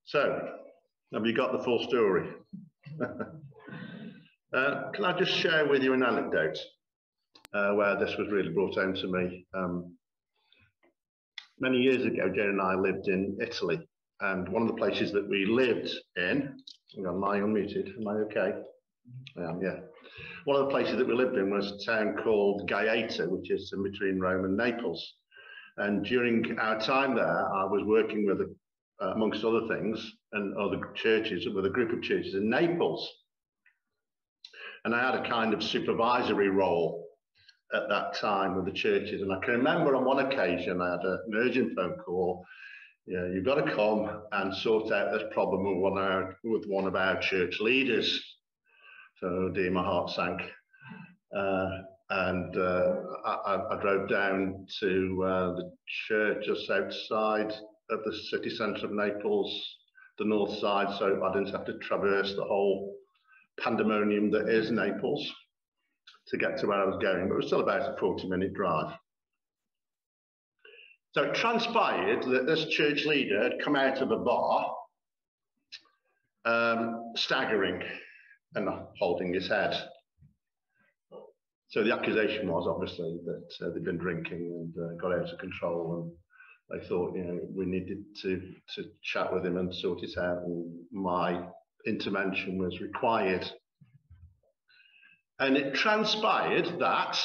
So, have you got the full story? Can I just share with you an anecdote where this was really brought home to me? Many years ago, Jane and I lived in Italy, and one of the places that we lived in, am I unmuted? Am I okay? I am, yeah. One of the places that we lived in was a town called Gaeta, which is in between Rome and Naples. And during our time there, I was working with, amongst other things, and other churches, with a group of churches in Naples. And I had a kind of supervisory role at that time with the churches. And I can remember on one occasion, I had an urgent phone call. Yeah, you've got to come and sort out this problem with one of our church leaders. So, dear, my heart sank. I drove down to the church just outside of the city centre of Naples, the north side, so I didn't have to traverse the whole pandemonium that is Naples to get to where I was going, but it was still about a 40-minute drive. So it transpired that this church leader had come out of a bar, staggering and holding his head. So the accusation was obviously that they'd been drinking and got out of control, and they thought, you know, we needed to chat with him and sort it out, and my intervention was required. And it transpired that,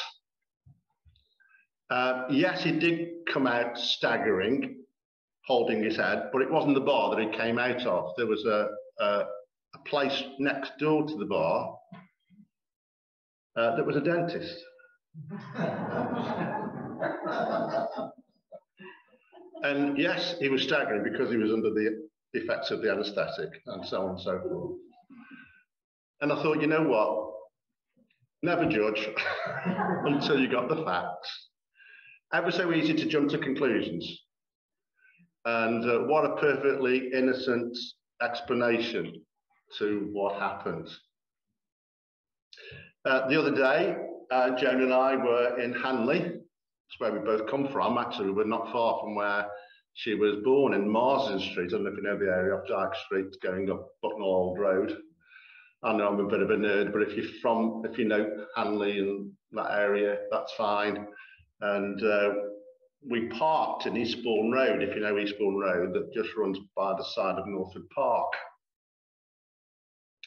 yes, he did come out staggering, holding his head, but it wasn't the bar that he came out of. There was a place next door to the bar that was a dentist. And yes, he was staggering because he was under the effects of the anaesthetic and so on and so forth. And I thought, you know what? Never judge until you got the facts. Ever so easy to jump to conclusions. And what a perfectly innocent explanation to what happened. The other day, Joan and I were in Hanley. That's where we both come from. Actually, we're not far from where she was born, in Marsden Street. I don't know if you know the area off Dyke Street, going up Bucknell Old Road. I know I'm a bit of a nerd, but if you know Hanley and that area, that's fine. And we parked in Eastbourne Road, if you know Eastbourne Road, that just runs by the side of Northwood Park.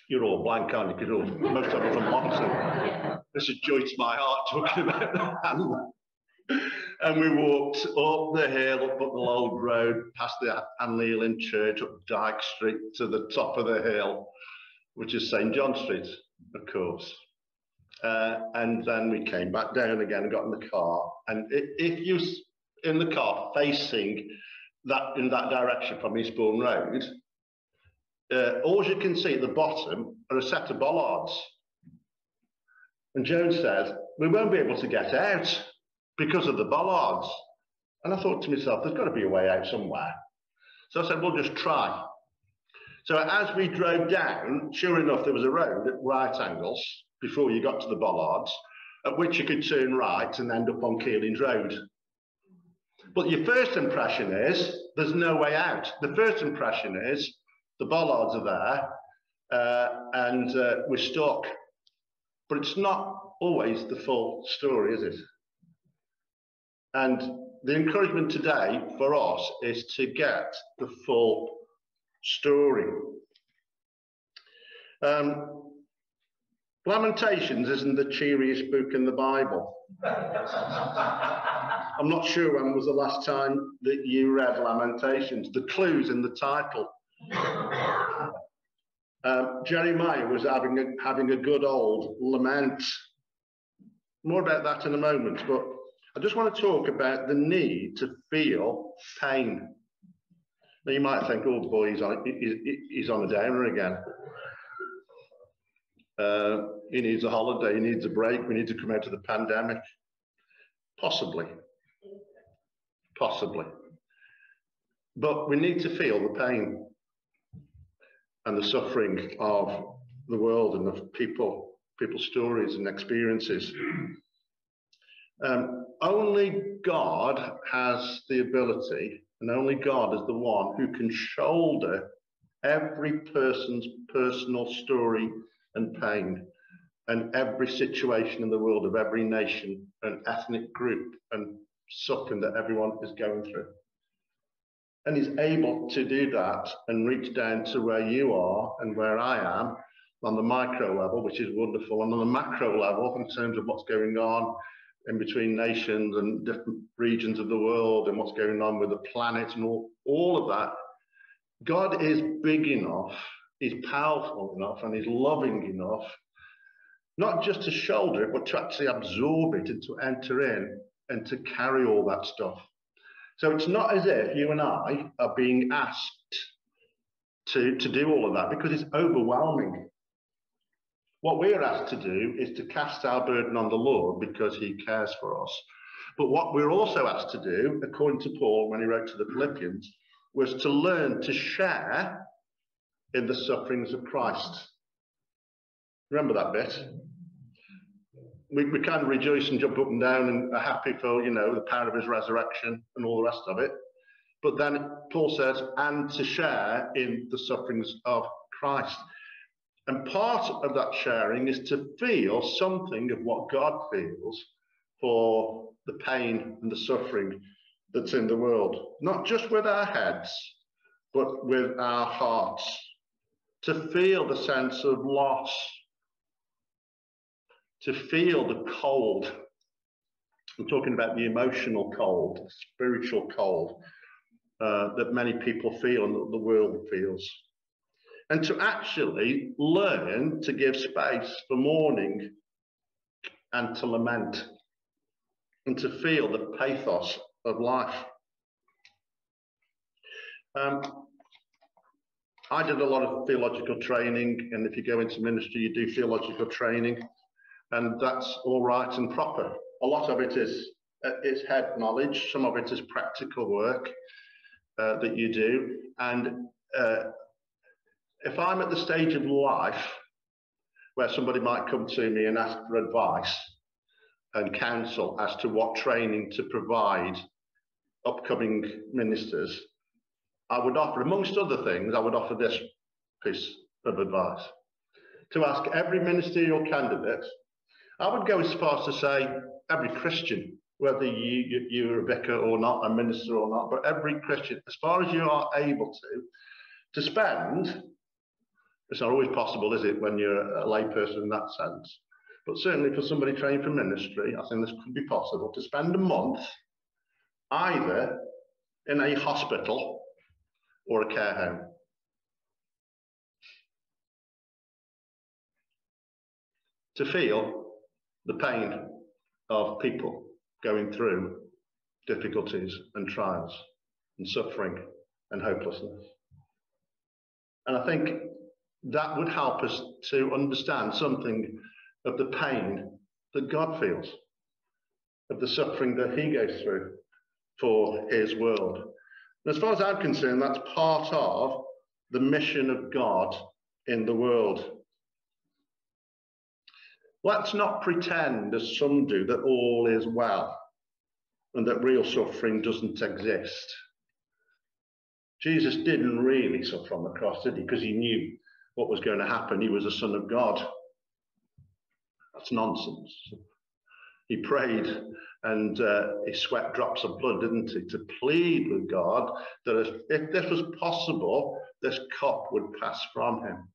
You're all blank, aren't you? Because most of them are from Longton. This is joy to my heart talking about Hanley. And we walked up the hill, up Bucknell Old Road, past the Hanley Elim Church, up Dyke Street to the top of the hill, which is St. John Street, of course. And then we came back down again and got in the car. And if you're in the car facing that in that direction from Eastbourne Road, all you can see at the bottom are a set of bollards. And Joan said, we won't be able to get out because of the bollards. And I thought to myself, there's got to be a way out somewhere. So I said, we'll just try. So as we drove down, sure enough, there was a road at right angles before you got to the bollards, at which you could turn right and end up on Keelings Road. But your first impression is there's no way out. The first impression is the bollards are there and we're stuck. But it's not always the full story, is it? And the encouragement today for us is to get the full story. Lamentations isn't the cheeriest book in the Bible. I'm not sure when was the last time that you read Lamentations. The clue's in the title. Jeremiah was having a good old lament. More about that in a moment, but I just want to talk about the need to feel pain. Now you might think, oh boy, he's on a downer again. He needs a holiday, he needs a break, we need to come out of the pandemic. Possibly. But we need to feel the pain and the suffering of the world and of people's stories and experiences. Only God has the ability, and only God is the one who can shoulder every person's personal story and pain, and every situation in the world of every nation and ethnic group and suffering that everyone is going through. And he's able to do that and reach down to where you are and where I am on the micro level, which is wonderful, and on the macro level in terms of what's going on in between nations and different regions of the world and what's going on with the planet and all of that. God is big enough, he's powerful enough, and he's loving enough, not just to shoulder it, but to actually absorb it and to enter in and to carry all that stuff. So it's not as if you and I are being asked to do all of that, because it's overwhelming. What we're asked to do is to cast our burden on the Lord because he cares for us. But what we're also asked to do, according to Paul when he wrote to the Philippians, was to learn to share in the sufferings of Christ. Remember that bit? We kind of rejoice and jump up and down and are happy for, you know, the power of his resurrection and all the rest of it. But then Paul says, and to share in the sufferings of Christ. And part of that sharing is to feel something of what God feels for the pain and the suffering that's in the world. Not just with our heads, but with our hearts. To feel the sense of loss. To feel the cold. I'm talking about the emotional cold, the spiritual cold that many people feel and that the world feels. And to actually learn to give space for mourning and to lament and to feel the pathos of life. I did a lot of theological training, and if you go into ministry, you do theological training, and that's all right and proper. A lot of it is head knowledge, some of it is practical work that you do, and if I'm at the stage of life where somebody might come to me and ask for advice and counsel as to what training to provide upcoming ministers, I would offer, amongst other things, I would offer this piece of advice. To ask every ministerial candidate, I would go as far as to say every Christian, whether you're a vicar or not, a minister or not, but every Christian, as far as you are able to spend, it's not always possible, is it, when you're a layperson in that sense, but certainly for somebody trained for ministry, I think this could be possible, to spend a month either in a hospital or a care home. To feel the pain of people going through difficulties and trials and suffering and hopelessness. And I think that would help us to understand something of the pain that God feels, of the suffering that he goes through for his world. And as far as I'm concerned, that's part of the mission of God in the world. Let's not pretend, as some do, that all is well and that real suffering doesn't exist. Jesus didn't really suffer on the cross, did he? Because he knew what was going to happen. He was the Son of God. That's nonsense. He prayed and he sweat drops of blood, didn't he, to plead with God that if this was possible, this cup would pass from him.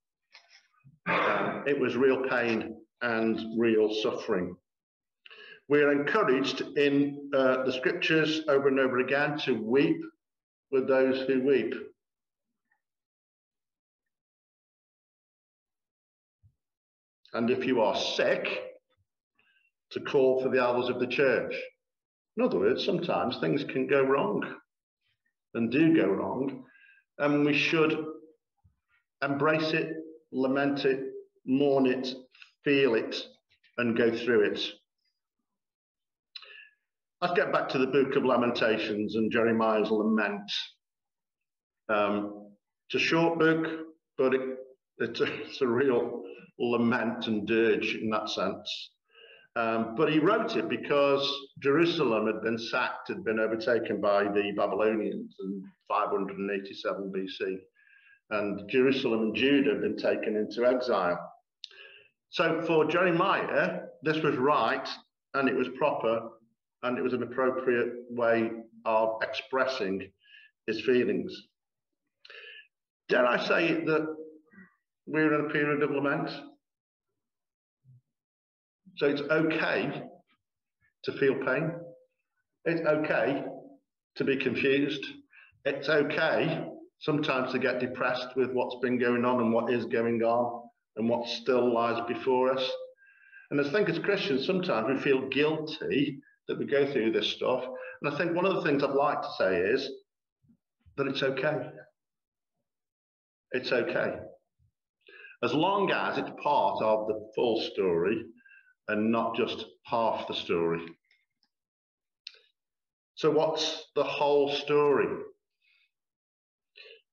It was real pain and real suffering. We're encouraged in the scriptures over and over again to weep with those who weep. And if you are sick, to call for the elders of the church. In other words, sometimes things can go wrong and do go wrong, and we should embrace it, lament it, mourn it, feel it, and go through it. Let's get back to the book of Lamentations and Jeremiah's lament. It's a short book, but it's a real lament and dirge in that sense. But he wrote it because Jerusalem had been sacked, had been overtaken by the Babylonians in 587 BC. and Jerusalem and Judah had been taken into exile. So for Jeremiah, this was right, and it was proper, and it was an appropriate way of expressing his feelings. Dare I say that we're in a period of lament? So it's okay to feel pain. It's okay to be confused. It's okay sometimes to get depressed with what's been going on and what is going on and what still lies before us. And I think as Christians, sometimes we feel guilty that we go through this stuff. And I think one of the things I'd like to say is that it's okay. It's okay. As long as it's part of the full story and not just half the story. So what's the whole story?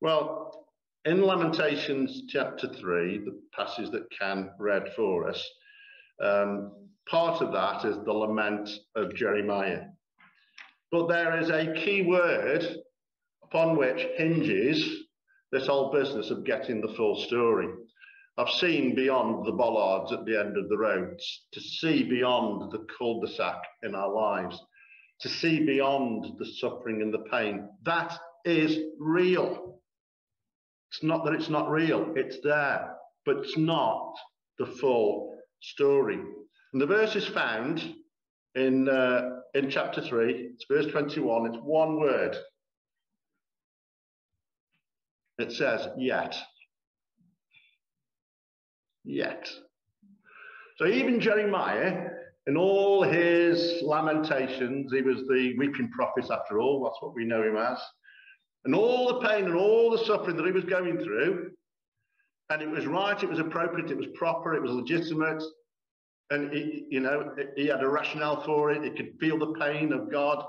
Well, in Lamentations chapter 3, the passage that Ken read for us, part of that is the lament of Jeremiah. But there is a key word upon which hinges this whole business of getting the full story. I've seen beyond the bollards at the end of the roads, to see beyond the cul-de-sac in our lives, to see beyond the suffering and the pain. That is real. It's not that it's not real, it's there, but it's not the full story. And the verse is found in chapter 3, it's verse 21, it's one word. It says, yet. Yet. So even Jeremiah, in all his lamentations, he was the weeping prophet after all, that's what we know him as, and all the pain and all the suffering that he was going through, and it was right, it was appropriate, it was proper, it was legitimate, and he had a rationale for it. He could feel the pain of God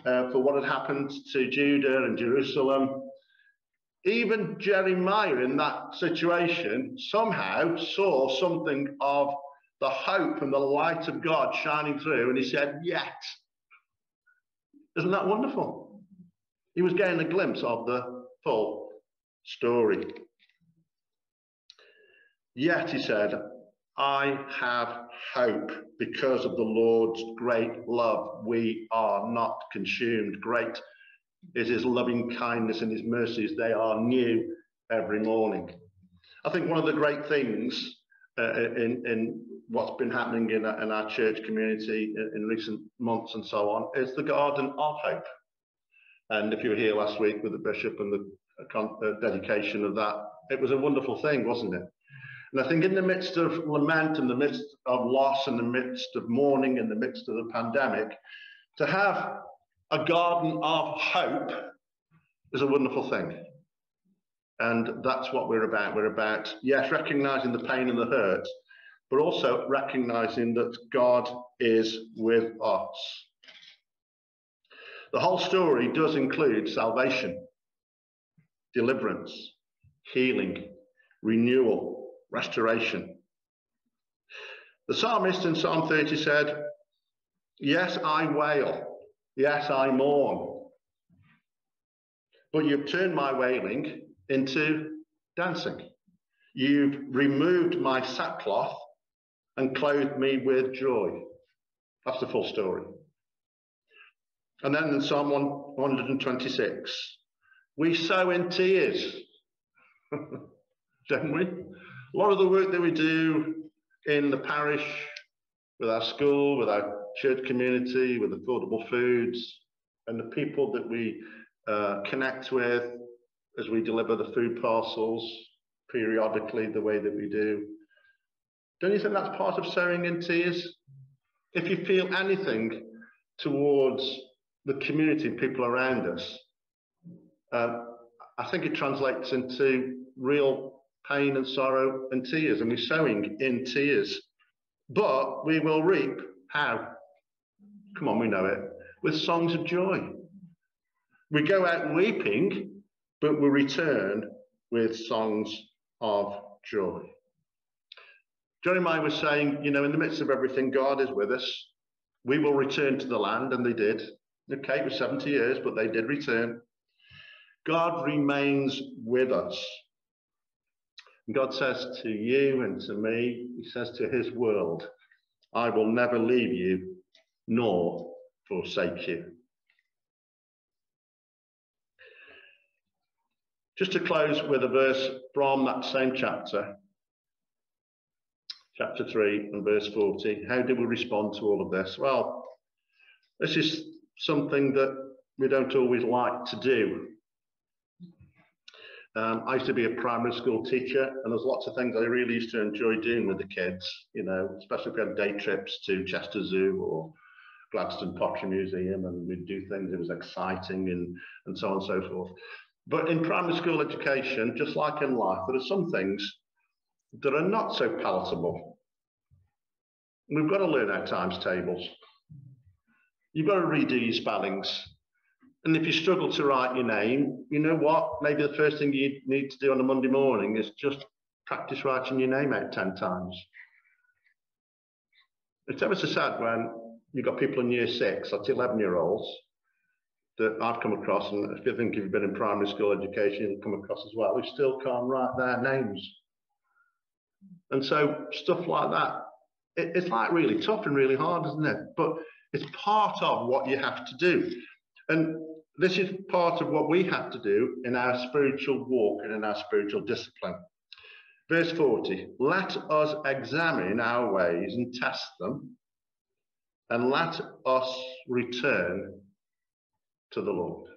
for what had happened to Judah and Jerusalem. Even Jeremiah in that situation somehow saw something of the hope and the light of God shining through, and he said, yet. Isn't that wonderful? He was getting a glimpse of the full story. Yet, he said, I have hope because of the Lord's great love. We are not consumed. Great is his loving kindness and his mercies. They are new every morning. I think one of the great things in what's been happening in our church community in recent months and so on is the garden of hope. And if you were here last week with the bishop and the dedication of that, it was a wonderful thing, wasn't it? And I think in the midst of lament, in the midst of loss, in the midst of mourning, in the midst of the pandemic, to have a garden of hope is a wonderful thing. And that's what we're about. We're about, yes, recognizing the pain and the hurt, but also recognizing that God is with us. The whole story does include salvation, deliverance, healing, renewal, restoration. The psalmist in Psalm 30 said, yes, I wail, yes, I mourn, but you've turned my wailing into dancing. You've removed my sackcloth and clothed me with joy. That's the full story. And then in Psalm 126, we sow in tears, don't we? A lot of the work that we do in the parish, with our school, with our church community, with affordable foods, and the people that we connect with as we deliver the food parcels periodically the way that we do. Don't you think that's part of sowing in tears? If you feel anything towards the community, people around us, I think it translates into real pain and sorrow and tears, and we're sowing in tears. But we will reap how? Come on, we know it. With songs of joy. We go out weeping, but we return with songs of joy. Jeremiah was saying, you know, in the midst of everything, God is with us. We will return to the land, and they did. Okay, it was 70 years, but they did return. God remains with us. God says to you and to me, he says to his world, I will never leave you nor forsake you. Just to close with a verse from that same chapter, chapter 3 and verse 40. How do we respond to all of this? Well, this is something that we don't always like to do. I used to be a primary school teacher, and there's lots of things I really used to enjoy doing with the kids, you know, especially if we had day trips to Chester Zoo or Gladstone Pottery Museum, and we'd do things that was exciting and so on and so forth. But in primary school education, just like in life, there are some things that are not so palatable. We've got to learn our times tables. You've got to redo your spellings. And if you struggle to write your name, you know what? Maybe the first thing you need to do on a Monday morning is just practice writing your name out 10 times. It's ever so sad when you've got people in year 6, that's 11-year-olds, that I've come across, and if you think you've been in primary school education, you'll come across as well, who still can't write their names. And so stuff like that, it's like really tough and really hard, isn't it? But it's part of what you have to do. And this is part of what we have to do in our spiritual walk and in our spiritual discipline. Verse 40, let us examine our ways and test them, and let us return to the Lord.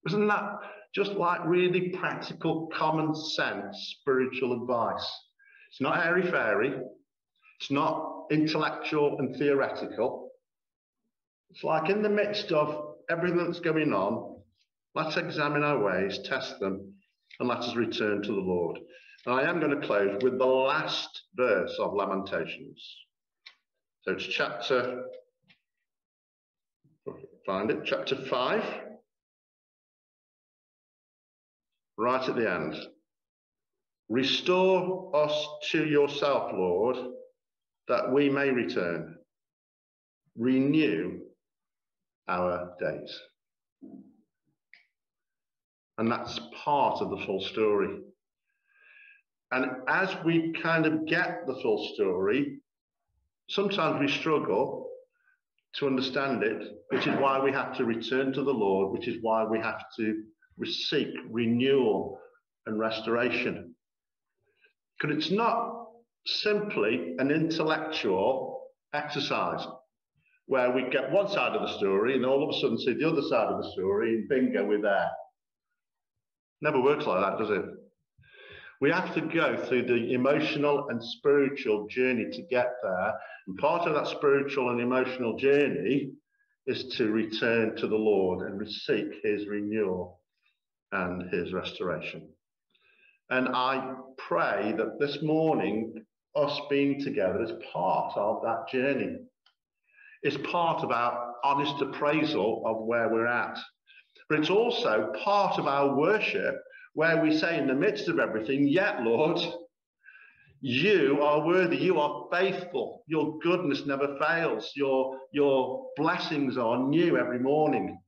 Isn't that just like really practical, common sense spiritual advice? It's not airy-fairy. It's not intellectual and theoretical. It's like in the midst of everything that's going on, let's examine our ways, test them, and let us return to the Lord. And I am going to close with the last verse of Lamentations. So it's chapter 5, right at the end. Restore us to yourself, Lord, that we may return. Renew our days. And that's part of the full story. And as we kind of get the full story, sometimes we struggle to understand it, which is why we have to return to the Lord, which is why we have to seek renewal and restoration. Because it's not simply an intellectual exercise where we get one side of the story and all of a sudden see the other side of the story and bingo, we're there. Never works like that, does it? We have to go through the emotional and spiritual journey to get there. And part of that spiritual and emotional journey is to return to the Lord and seek his renewal and his restoration. And I pray that this morning, us being together is part of that journey. It's part of our honest appraisal of where we're at. But it's also part of our worship where we say in the midst of everything, yet, Lord, you are worthy, you are faithful, your goodness never fails, your blessings are new every morning.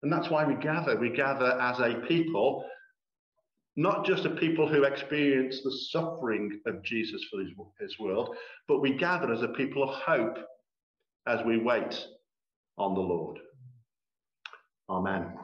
And that's why we gather as a people, not just a people who experience the suffering of Jesus for his world, but we gather as a people of hope as we wait on the Lord. Amen.